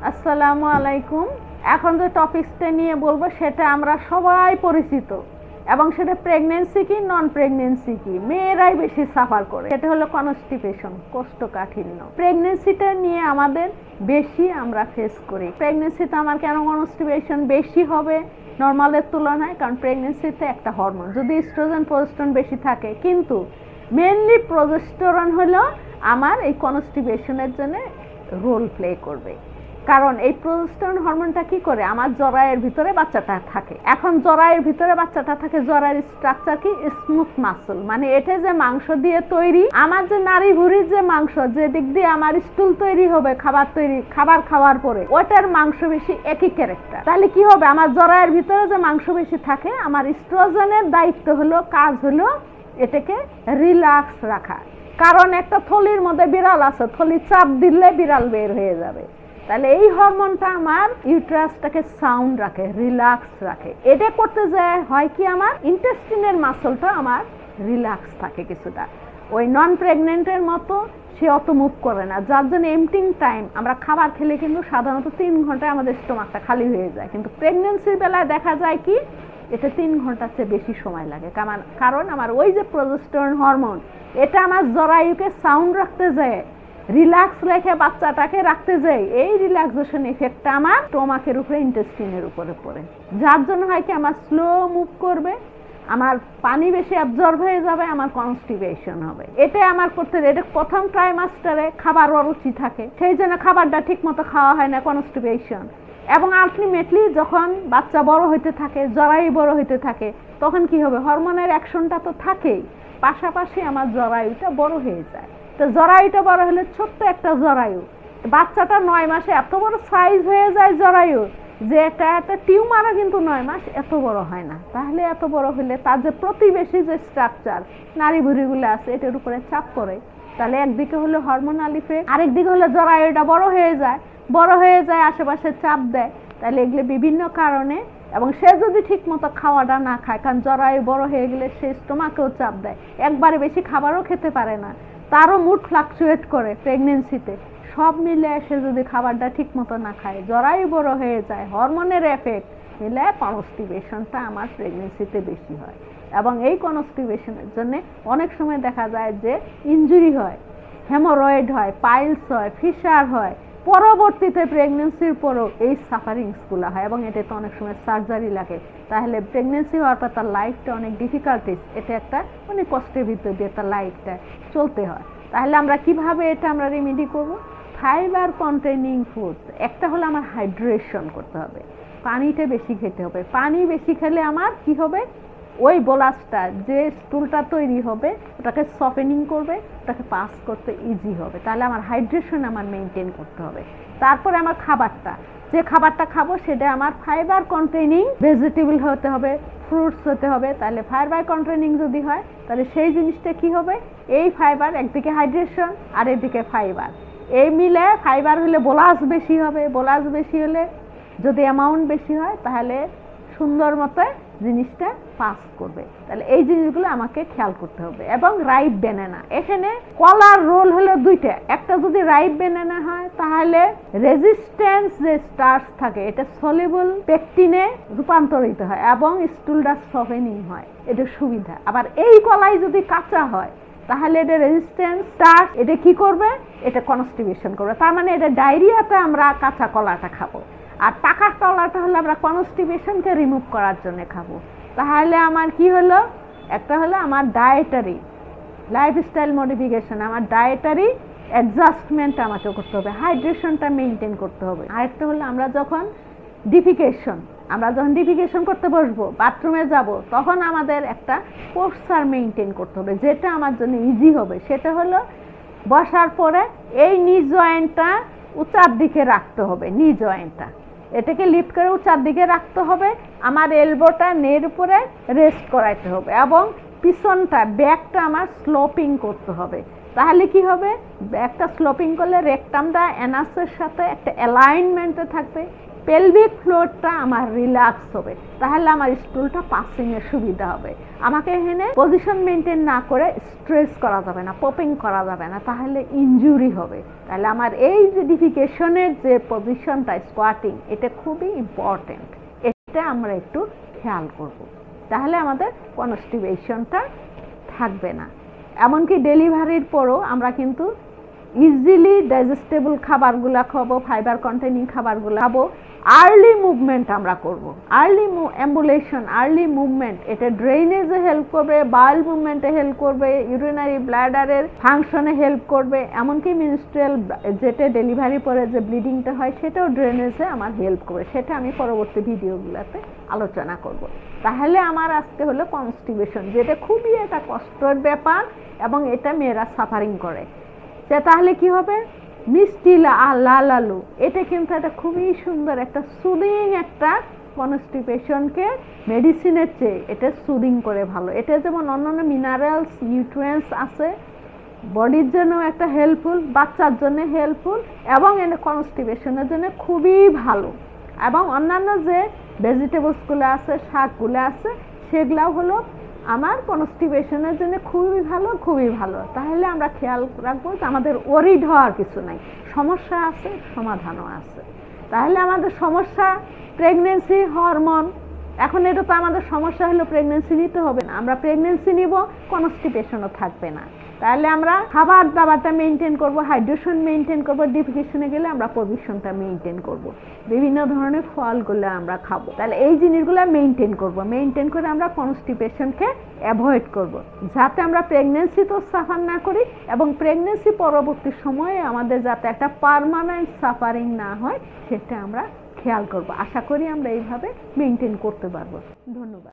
আসসালামু আলাইকুম। এখন যে টপিকসটা নিয়ে বলবো সেটা আমরা সবাই পরিচিত, এবং সেটা প্রেগনেন্সি কি নন প্রেগনেন্সি কি, মেয়েরাই বেশি সাফার করে। সেটা হলো কনস্টিপেশন, কোষ্ঠকাঠিন্য। প্রেগনেন্সিটা নিয়ে আমাদের বেশি আমরা ফেস করি। প্রেগনেন্সিতে আমার কেন কনস্টিপেশন বেশি হবে নর্মালের তুলনায়? কারণ প্রেগনেন্সিতে একটা হরমোন, যদি ইস্ট্রোজেন প্রজেস্টেরন বেশি থাকে, কিন্তু মেনলি প্রজেস্টেরন হলো আমার এই কনস্টিপেশনের জন্য রোল প্লে করবে। কারণ এই প্রজেস্টেরন হরমোনটা কি করে, আমার জরায়ের ভিতরে বাচ্চাটা থাকে। এখন জরায়ের ভিতরে বাচ্চাটা থাকে, জরায়ের স্ট্রাকচার কি স্মুথ মাসল, মানে এটা যে মাংস দিয়ে তৈরি। আমার যে নারী ভুঁড়ির যে মাংস, যে দিক দিয়ে আমার স্টুল তৈরি হবে খাবার খাওয়ার পরে, ওটার মাংস বেশি একই ক্যারেক্টার। তাহলে কি হবে, আমার জরায়ের ভিতরে যে মাংস বেশি থাকে, আমার ইস্ট্রোজেনের দায়িত্ব হলো, কাজ হলো এটাকে রিল্যাক্স রাখা। কারণ একটা থলির মধ্যে বিড়াল আছে, থলি চাপ দিলে বিড়াল বের হয়ে যাবে। তাহলে এই হরমোনটা আমার ইউট্রাসটাকে সাউন্ড রাখে, রিল্যাক্স রাখে। এটা করতে যায় হয় কি, আমার ইন্টেস্টিনের মাসলটা আমার রিল্যাক্স থাকে কিছুটা। ওই নন প্রেগনেন্টের মতো সে অত মুভ করে না, যার জন্য এমটিং টাইম, আমরা খাবার খেলে কিন্তু সাধারণত 3 ঘন্টায় আমাদের স্টোমাকটা খালি হয়ে যায়। কিন্তু প্রেগনেন্সির বেলায় দেখা যায় কি, এটা 3 ঘন্টার চেয়ে বেশি সময় লাগে। কারণ আমার ওই যে প্রজেস্টেরন হরমোন, এটা আমার জরায়ুকে সাউন্ড রাখতে যায়, রিল্যাক্স রেখে বাচ্চাটাকে রাখতে যাই। এই রিল্যাক্সেশন ইফেক্টটা আমার স্টোমাকের উপরে, ইন্টেস্টিনের উপরে পড়ে, যার জন্য হয় কি আমার স্লো মুভ করবে, আমার পানি বেশি অ্যাবজর্ব হয়ে যাবে, আমার কনস্টিপেশন হবে। এটা আমার করতে, এটা প্রথম ট্রাইমাস্টারে খাবার অরুচি থাকে, সেই জন্য খাবারটা ঠিক মতো খাওয়া হয় না, কনস্টিপেশন। এবং আলটিমেটলি যখন বাচ্চা বড় হইতে থাকে, জরায়ু বড় হইতে থাকে, তখন কি হবে, হরমোনের অ্যাকশনটা তো থাকেই, পাশাপাশি আমার জরায়ুটা বড় হয়ে যায়। তো জরায়ুটা বড় হলে, ছোট্ট একটা জরায়ু, বাচ্চাটা 9 মাসে এত বড় সাইজ হয়ে যায় জরায়ু, যে একটা টিউমারও কিন্তু 9 মাস এত বড় হয় না। তাহলে এত বড় হলে তার যে প্রতিবেশী যে স্ট্রাকচার, নারী ভুঁড়িগুলো আছে, এটার উপরে চাপ পড়ে। তাহলে একদিকে হলো হরমোনাল ইফেক্ট, আরেকদিকে হলো জরায়ুটা বড় হয়ে যায়, আশেপাশে চাপ দেয়। তাহলে এগুলো বিভিন্ন কারণে, এবং সে যদি ঠিক মতো খাওয়াটা না খায়, কারণ জরায়ু বড় হয়ে গেলে সে স্টোমাকেও চাপ দেয়, একবারে বেশি খাবারও খেতে পারে না, তারও মুড ফ্লাকচুয়েট করে প্রেগনেন্সিতে। সব মিলে সে যদি খাবারটা ঠিক মতো না খায়, জরায়ু বড় হয়ে যায়, হরমোনের এফেক্ট মিলে কনস্টিপেশনটা আমার প্রেগনেন্সিতে বেশি হয়। এবং এই কনস্টিপেশনের জন্য অনেক সময় দেখা যায় যে ইনজুরি হয়, হেমোরয়েড হয়, পাইলস হয়, ফিশার হয়, পরবর্তীতে প্রেগনেন্সির পরও এই সাফারিংসগুলো হয়, এবং এটাতে অনেক সময় সার্জারি লাগে। তাহলে প্রেগনেন্সি হওয়ার পর তার লাইফটা অনেক ডিফিকাল্টিস, এটা একটা অনেক কষ্টের ভিতর দিয়ে তার লাইফটা চলতে হয়। তাহলে আমরা কিভাবে এটা আমরা রেমেডি করব? Fibre containing food. একটা হলো আমার হাইড্রেশন করতে হবে, পানিটা বেশি খেতে হবে। পানি বেশি খেলে আমার কি হবে, ওই বোলাসটা যে স্টুলটা তৈরি হবে, ওটাকে সফেনিং করবে, ওটাকে পাস করতে ইজি হবে। তাহলে আমার হাইড্রেশন আমার মেনটেন করতে হবে। তারপরে আমার খাবারটা, যে খাবারটা খাবো সেটা আমার ফাইবার কন্টেনিং ভেজিটেবল হতে হবে, ফ্রুটস হতে হবে। তাহলে ফাইবার কন্টেনিং যদি হয়, তাহলে সেই জিনিসটা কি হবে, এই ফাইবার, একদিকে হাইড্রেশন আর এদিকে ফাইবার, এই মিলে ফাইবার হলে বোলাস বেশি হবে, বোলাস বেশি হলে যদি অ্যামাউন্ট বেশি হয়, তাহলে সুন্দর মতো জিনিসটা পাস করবে। তাহলে এই জিনিসগুলো আমাকে খেয়াল করতে হবে। এবং রাইপ ব্যানানা, এখানে কলার রোল হলো দুইটা। একটা যদি রাইপ ব্যানানা হয়, তাহলে রেজিস্ট্যান্স যে স্টার্চ থাকে, এটা সলিবল পেকটিনে রূপান্তরিত হয় এবং স্টুলটা সফেনিং হয়, এটা সুবিধা। আবার এই কলাই যদি কাঁচা হয়, তাহলে এটা রেজিস্ট্যান্স স্টার্চ, এটা কি করবে, এটা কনস্টিপেশন করবে। তার মানে এটা ডায়রিয়াতে আমরা কাঁচা কলাটা খাবো, আর পাকা কলাটা হলো আমরা কনস্টিপেশনকে রিমুভ করার জন্য খাবো। তাহলে আমার কি হলো, একটা হলো আমার ডায়েটারি লাইফস্টাইল মডিফিকেশন, আমার ডায়েটারি অ্যাডজাস্টমেন্ট আমাকে করতে হবে, হাইড্রেশনটা মেনটেন করতে হবে। আরেকটা হলো আমরা যখন ডিফিকেশন করতে বসবো, বাথরুমে যাব, তখন আমাদের একটা পোস্টার মেনটেন করতে হবে, যেটা আমার জন্য ইজি হবে। সেটা হলো বসার পরে এই নি জয়েন্টটা উঁচার দিকে রাখতে হবে, নি জয়েন্টটা এটাকে লিফট করে উঁচার দিকে রাখতে হবে, আমার এলবোটা নের উপরে রেস্ট করাইতে হবে, এবং পিছনটা ব্যাকটা আমার স্লোপিং করতে হবে। তাহলে কি হবে, একটা স্লোপিং করলে রেকটামটা অ্যানাসের সাথে একটা অ্যালাইনমেন্টে থাকবে, পেলভিক ফ্লোরটা আমার রিল্যাক্স হবে, তাহলে আমার স্টুলটা পাসিং এর সুবিধা হবে। আমাকে এখানে পজিশন মেনটেন না করে স্ট্রেস করা যাবে না, পপিং করা যাবে না, তাহলে ইনজুরি হবে। তাহলে আমার এই যে ডিফিকেশনের যে পজিশনটা স্কোয়াটিং, এটা খুবই ইম্পর্টেন্ট, এটা আমরা একটু খেয়াল করব, তাহলে আমাদের কনস্টিপেশনটা থাকবে না। এমনকি ডেলিভারির পরও আমরা কিন্তু ইজিলি ডাইজেস্টেবল খাবারগুলো খাবো, ফাইবার কন্টেনিং খাবারগুলো খাবো, আর্লি মুভমেন্ট আমরা করব, আর্লি অ্যাম্বুলেশন, আর্লি মুভমেন্ট, এটা ড্রেনেজে হেল্প করবে, বাউল মুভমেন্টে হেল্প করবে, ইউরিনারি ব্লাডারের ফাংশনে হেল্প করবে, এমনকি মিনস্ট্রুয়াল যেটা ডেলিভারি পরে যে ব্লিডিংটা হয় সেটাও ড্রেনেজে আমার হেল্প করবে, সেটা আমি পরবর্তী ভিডিওগুলোতে আলোচনা করব। তাহলে আমার আজকে হলো কনস্টিপেশন, যেটা খুবই একটা কষ্টের ব্যাপার এবং এটা মেয়েরা সাফারিং করে। তাহলে কি হবে, মিষ্টি লাল আলু, এটা কিন্তু একটা খুবই সুন্দর একটা সুদিং, একটা কনস্টিপেশনকে মেডিসিনের চেয়ে এটা সুদিং করে ভালো। এটা যেমন অন্যান্য মিনারেলস নিউট্রিয়েন্টস আছে, বডির জন্য একটা হেল্পফুল, বাচ্চার জন্য হেল্পফুল এবং এটা কনস্টিপেশনের জন্য খুবই ভালো। এবং অন্যান্য যে ভেজিটেবলসগুলো আছে, শাকগুলো আছে, সেগুলাও হলো আমার কনস্টিপেশনের জন্য খুবই ভালো, খুবই ভালো। তাহলে আমরা খেয়াল রাখবো যে আমাদের ওরিড হওয়ার কিছু নাই, সমস্যা আছে, সমাধানও আছে। তাহলে আমাদের সমস্যা প্রেগনেন্সি, হরমোন, এখন এটা তো আমাদের সমস্যা হলো প্রেগনেন্সি নিতে হবে না, আমরা প্রেগনেন্সি নিব, কনস্টিপেশনও থাকবে না। তাহলে আমরা খাবার দাবারটা মেনটেন করব, হাইড্রেশন মেনটেন করব, ডিফিকেশনে গেলে আমরা পজিশনটা মেনটেন করব, বিভিন্ন ধরনের ফলগুলো আমরা খাবো। তাহলে এই জিনিসগুলো মেনটেন করব, মেনটেন করে আমরা কনস্টিপেশনকে অ্যাভয়েড করব, যাতে আমরা প্রেগনেন্সি তো সাফার না করি এবং প্রেগনেন্সি পরবর্তী সময়ে আমাদের যাতে একটা পার্মানেন্ট সাফারিং না হয় সেটা আমরা খেয়াল করব। আশা করি আমরা এইভাবে মেনটেন করতে পারবো। ধন্যবাদ।